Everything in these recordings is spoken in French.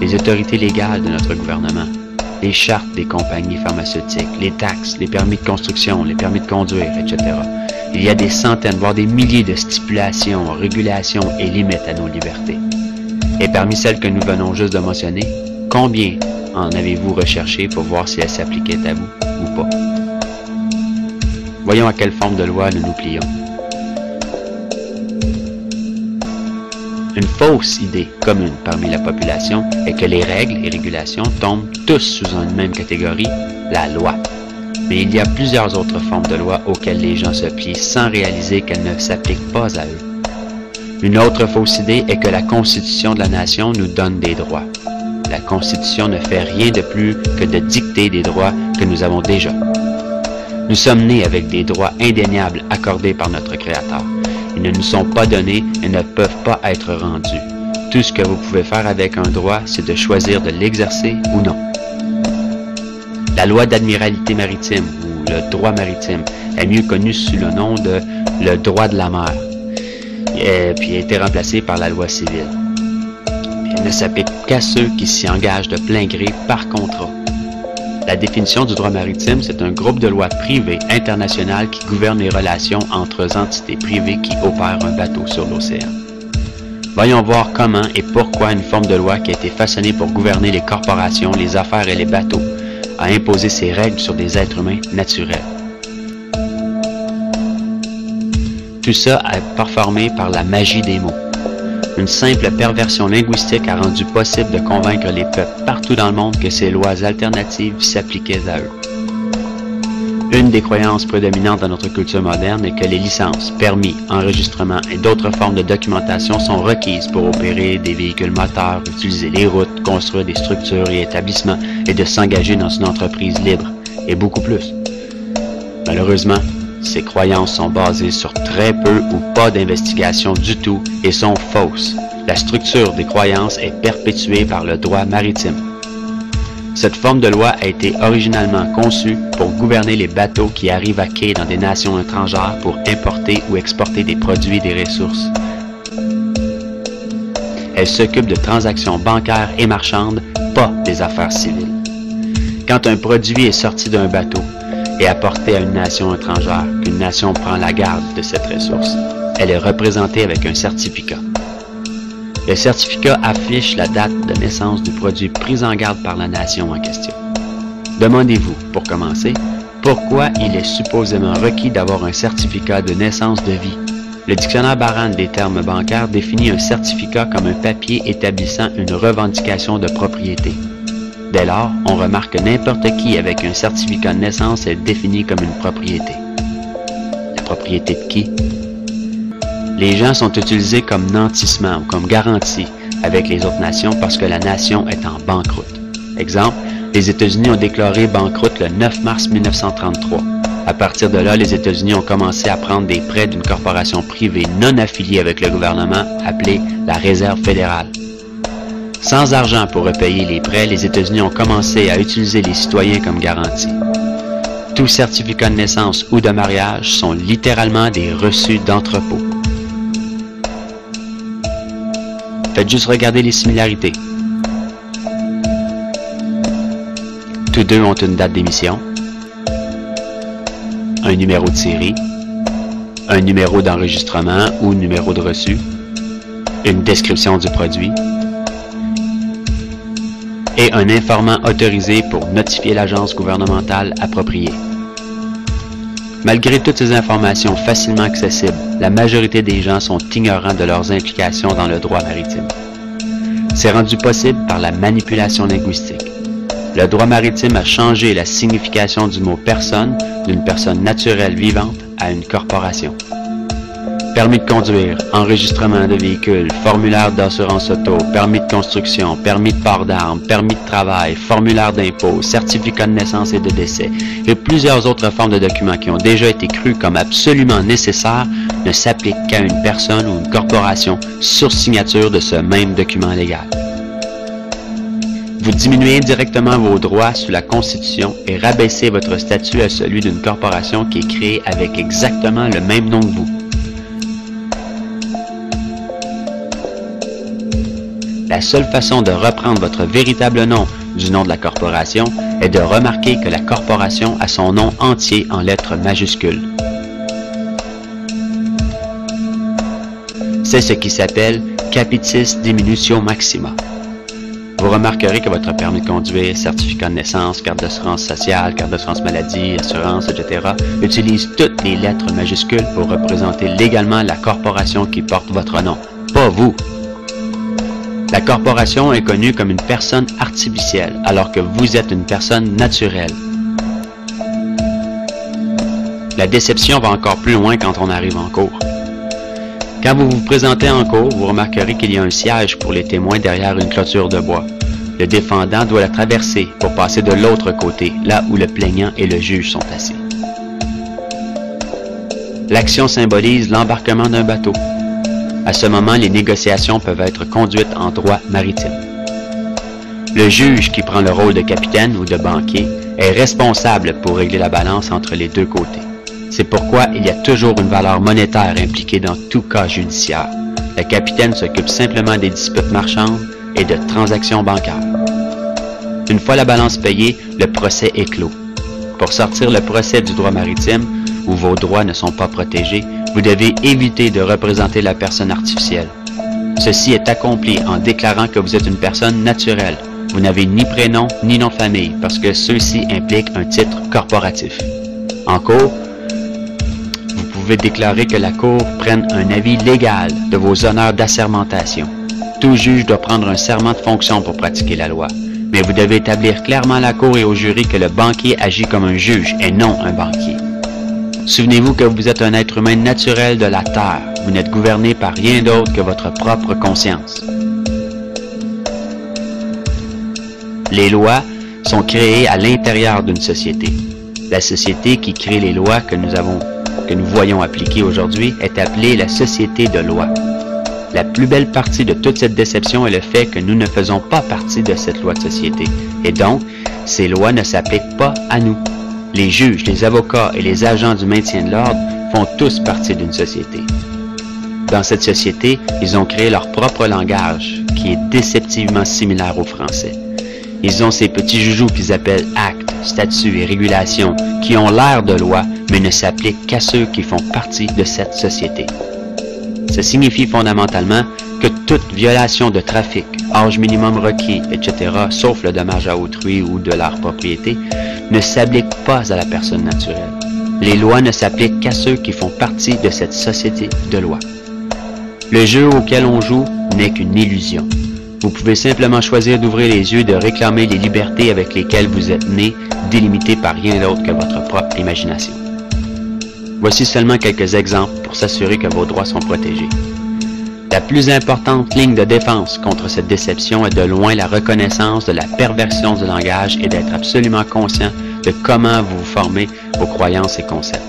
les autorités légales de notre gouvernement, les chartes des compagnies pharmaceutiques, les taxes, les permis de construction, les permis de conduire, etc. Il y a des centaines, voire des milliers de stipulations, régulations et limites à nos libertés. Et parmi celles que nous venons juste de mentionner, combien en avez-vous recherché pour voir si elles s'appliquaient à vous ou pas? Voyons à quelle forme de loi nous nous plions. Une fausse idée commune parmi la population est que les règles et régulations tombent tous sous une même catégorie, la loi. Mais il y a plusieurs autres formes de loi auxquelles les gens se plient sans réaliser qu'elles ne s'appliquent pas à eux. Une autre fausse idée est que la Constitution de la nation nous donne des droits. La Constitution ne fait rien de plus que de dicter des droits que nous avons déjà. Nous sommes nés avec des droits indéniables accordés par notre Créateur. Ils ne nous sont pas donnés et ne peuvent pas être rendus. Tout ce que vous pouvez faire avec un droit, c'est de choisir de l'exercer ou non. La loi d'admiralité maritime, ou le droit maritime, est mieux connu sous le nom de le droit de la mer, puis a été remplacé par la loi civile. Elle ne s'applique qu'à ceux qui s'y engagent de plein gré par contrat. La définition du droit maritime, c'est un groupe de lois privées internationales qui gouvernent les relations entre entités privées qui opèrent un bateau sur l'océan. Voyons voir comment et pourquoi une forme de loi qui a été façonnée pour gouverner les corporations, les affaires et les bateaux a imposé ses règles sur des êtres humains naturels. Tout ça est performé par la magie des mots. Une simple perversion linguistique a rendu possible de convaincre les peuples partout dans le monde que ces lois alternatives s'appliquaient à eux. Une des croyances prédominantes dans notre culture moderne est que les licences, permis, enregistrements et d'autres formes de documentation sont requises pour opérer des véhicules moteurs, utiliser les routes, construire des structures et établissements et de s'engager dans une entreprise libre, et beaucoup plus. Malheureusement, ces croyances sont basées sur très peu ou pas d'investigation du tout et sont fausses. La structure des croyances est perpétuée par le droit maritime. Cette forme de loi a été originalement conçue pour gouverner les bateaux qui arrivent à quai dans des nations étrangères pour importer ou exporter des produits et des ressources. Elle s'occupe de transactions bancaires et marchandes, pas des affaires civiles. Quand un produit est sorti d'un bateau et apporté à une nation étrangère, qu'une nation prend la garde de cette ressource, elle est représentée avec un certificat. Le certificat affiche la date de naissance du produit pris en garde par la nation en question. Demandez-vous, pour commencer, pourquoi il est supposément requis d'avoir un certificat de naissance de vie. Le dictionnaire Barran des termes bancaires définit un certificat comme un papier établissant une revendication de propriété. Dès lors, on remarque que n'importe qui avec un certificat de naissance est défini comme une propriété. La propriété de qui? Les gens sont utilisés comme nantissement ou comme garantie avec les autres nations parce que la nation est en banqueroute. Exemple, les États-Unis ont déclaré banqueroute le 9 mars 1933. À partir de là, les États-Unis ont commencé à prendre des prêts d'une corporation privée non affiliée avec le gouvernement appelée la Réserve fédérale. Sans argent pour repayer les prêts, les États-Unis ont commencé à utiliser les citoyens comme garantie. Tous certificats de naissance ou de mariage sont littéralement des reçus d'entrepôt. Faites juste regarder les similarités. Tous deux ont une date d'émission, un numéro de série, un numéro d'enregistrement ou numéro de reçu, une description du produit et un informant autorisé pour notifier l'agence gouvernementale appropriée. Malgré toutes ces informations facilement accessibles, la majorité des gens sont ignorants de leurs implications dans le droit maritime. C'est rendu possible par la manipulation linguistique. Le droit maritime a changé la signification du mot « personne » d'une personne naturelle vivante à une corporation. Permis de conduire, enregistrement de véhicules, formulaire d'assurance auto, permis de construction, permis de port d'armes, permis de travail, formulaire d'impôt, certificat de naissance et de décès, et plusieurs autres formes de documents qui ont déjà été crus comme absolument nécessaires ne s'appliquent qu'à une personne ou une corporation sur signature de ce même document légal. Vous diminuez indirectement vos droits sous la Constitution et rabaissez votre statut à celui d'une corporation qui est créée avec exactement le même nom que vous. La seule façon de reprendre votre véritable nom du nom de la corporation est de remarquer que la corporation a son nom entier en lettres majuscules. C'est ce qui s'appelle Capitis Diminutio Maxima. Vous remarquerez que votre permis de conduire, certificat de naissance, carte d'assurance sociale, carte d'assurance maladie, assurance, etc. utilisent toutes les lettres majuscules pour représenter légalement la corporation qui porte votre nom, pas vous. La corporation est connue comme une personne artificielle, alors que vous êtes une personne naturelle. La déception va encore plus loin quand on arrive en cour. Quand vous vous présentez en cour, vous remarquerez qu'il y a un siège pour les témoins derrière une clôture de bois. Le défendant doit la traverser pour passer de l'autre côté, là où le plaignant et le juge sont assis. L'action symbolise l'embarquement d'un bateau. À ce moment, les négociations peuvent être conduites en droit maritime. Le juge, qui prend le rôle de capitaine ou de banquier, est responsable pour régler la balance entre les deux côtés. C'est pourquoi il y a toujours une valeur monétaire impliquée dans tout cas judiciaire. Le capitaine s'occupe simplement des disputes marchandes et de transactions bancaires. Une fois la balance payée, le procès est clos. Pour sortir le procès du droit maritime, où vos droits ne sont pas protégés, vous devez éviter de représenter la personne artificielle. Ceci est accompli en déclarant que vous êtes une personne naturelle. Vous n'avez ni prénom ni nom de famille, parce que ceux-ci impliquent un titre corporatif. En cours, vous pouvez déclarer que la Cour prenne un avis légal de vos honneurs d'assermentation. Tout juge doit prendre un serment de fonction pour pratiquer la loi, mais vous devez établir clairement à la Cour et au jury que le banquier agit comme un juge et non un banquier. Souvenez-vous que vous êtes un être humain naturel de la Terre. Vous n'êtes gouverné par rien d'autre que votre propre conscience. Les lois sont créées à l'intérieur d'une société. La société qui crée les lois que nous voyons appliquées aujourd'hui est appelée la société de loi. La plus belle partie de toute cette déception est le fait que nous ne faisons pas partie de cette loi de société. Et donc, ces lois ne s'appliquent pas à nous. Les juges, les avocats et les agents du maintien de l'ordre font tous partie d'une société. Dans cette société, ils ont créé leur propre langage, qui est déceptivement similaire au français. Ils ont ces petits joujoux qu'ils appellent actes, statuts et régulations, qui ont l'air de loi, mais ne s'appliquent qu'à ceux qui font partie de cette société. Ça signifie fondamentalement que toute violation de trafic, âge minimum requis, etc., sauf le dommage à autrui ou de leur propriété, ne s'applique pas à la personne naturelle. Les lois ne s'appliquent qu'à ceux qui font partie de cette société de loi. Le jeu auquel on joue n'est qu'une illusion. Vous pouvez simplement choisir d'ouvrir les yeux et de réclamer les libertés avec lesquelles vous êtes né, délimitées par rien d'autre que votre propre imagination. Voici seulement quelques exemples pour s'assurer que vos droits sont protégés. La plus importante ligne de défense contre cette déception est de loin la reconnaissance de la perversion du langage et d'être absolument conscient de comment vous formez vos croyances et concepts.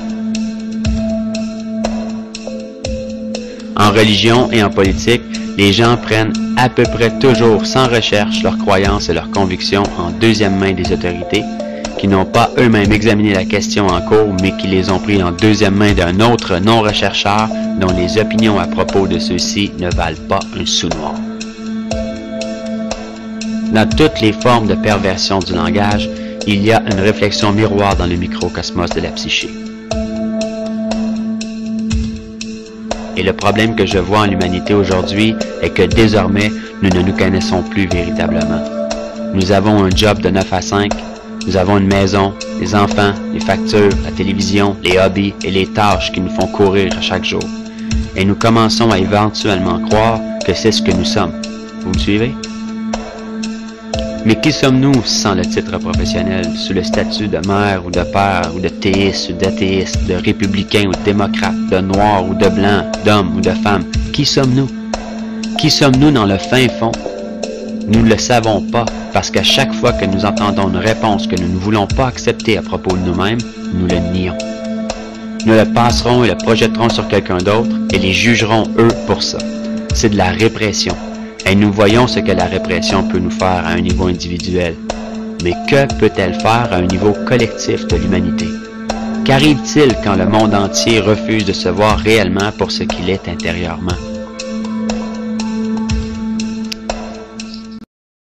En religion et en politique, les gens prennent à peu près toujours sans recherche leurs croyances et leurs convictions en deuxième main des autorités, qui n'ont pas eux-mêmes examiné la question en cours, mais qui les ont pris en deuxième main d'un autre non-rechercheur dont les opinions à propos de ceux-ci ne valent pas un sou noir. Dans toutes les formes de perversion du langage, il y a une réflexion miroir dans le microcosmos de la psyché. Et le problème que je vois en l'humanité aujourd'hui est que désormais, nous ne nous connaissons plus véritablement. Nous avons un job de 9 à 5, nous avons une maison, des enfants, les factures, la télévision, les hobbies et les tâches qui nous font courir chaque jour. Et nous commençons à éventuellement croire que c'est ce que nous sommes. Vous me suivez? Mais qui sommes-nous sans le titre professionnel, sous le statut de mère ou de père, ou de théiste ou d'athéiste, de républicain ou de démocrate, de noir ou de blanc, d'homme ou de femme? Qui sommes-nous? Qui sommes-nous dans le fin fond? Nous ne le savons pas, parce qu'à chaque fois que nous entendons une réponse que nous ne voulons pas accepter à propos de nous-mêmes, nous le nions. Nous le passerons et le projetterons sur quelqu'un d'autre et les jugerons eux pour ça. C'est de la répression. Et nous voyons ce que la répression peut nous faire à un niveau individuel. Mais que peut-elle faire à un niveau collectif de l'humanité? Qu'arrive-t-il quand le monde entier refuse de se voir réellement pour ce qu'il est intérieurement?